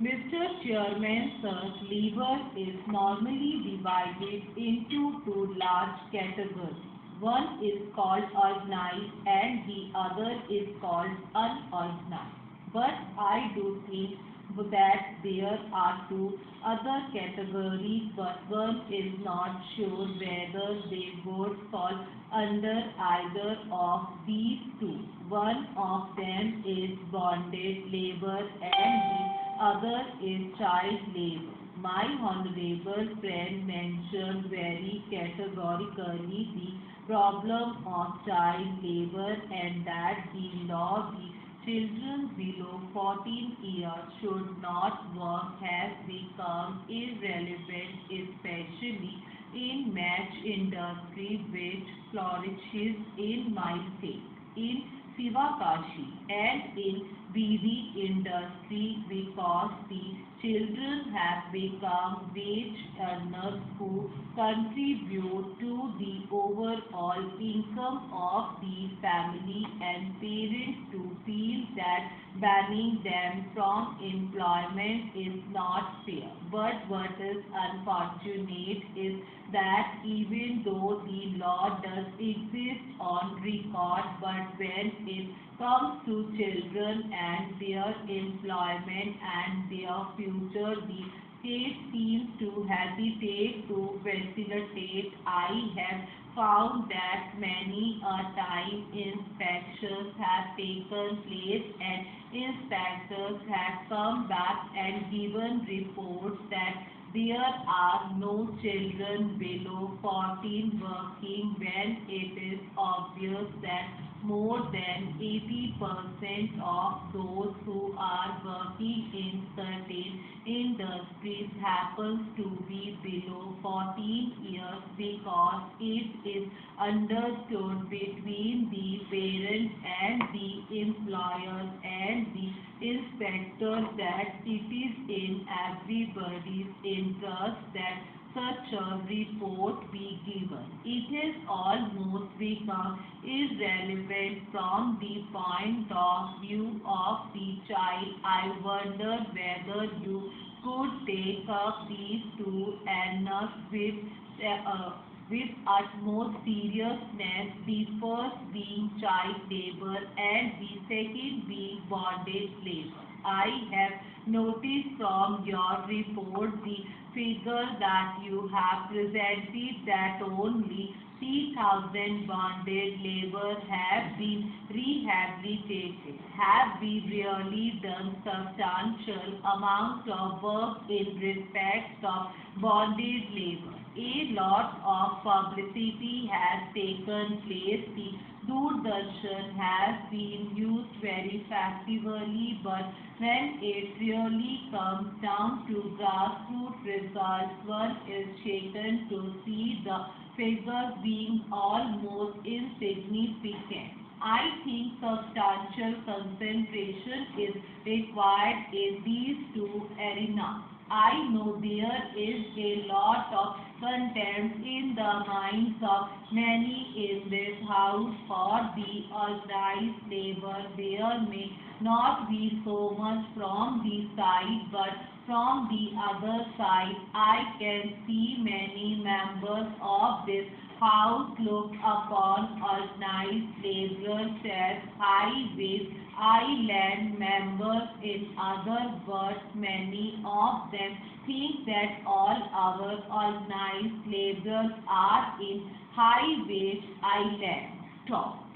Mr. Chairman, sir, labor is normally divided into two large categories. One is called organized and the other is called unorganized. But I do think that there are two other categories, but one is not sure whether they would fall under either of these two. One of them is bonded labor and the other is child labor. My honorable friend mentioned very categorically the problem of child labor and that the law the children below 14 years should not work has become irrelevant, especially in match industry which flourishes in my state, in Sivakashi and in BD industry because the children have become wage earners who contribute to the overall income of the family and parents to feel that banning them from employment is not fair. But what is unfortunate is that even though the law does exist on record, but when it comes to children and their employment and their future, the state seems to hesitate to facilitate. I have found that many a time inspections have taken place and inspectors have come back and given reports that there are no children below 14 working when it is obvious that more than 80% of those who are working in certain industries happens to be below 14 years because it is understood between the parents and the employers and the inspectors that it is in everybody's interest that such a report be given. It has almost become irrelevant from the point of view of the child. I wonder whether you could take up these two errors with utmost seriousness, the first being child labor and the second being bondage labor. I have noticed from your report the figure that you have presented that only 3,000 bonded labor have been rehabilitated. Have we really done substantial amount of work in respect of bonded labor? A lot of publicity has taken place. The Doordarshan has been used very effectively, but when it really comes down to grassroots results, one is shaken to see the figures being almost insignificant. I think substantial concentration is required in these two arenas. I know there is a lot of contempt in the minds of many in this house for the organized labor. There may not be so much from the side, but from the other side, I can see many members of this house look upon organized laborers as high-wage island members. In other words, many of them think that all our organized laborers are in high-wage island. Stop.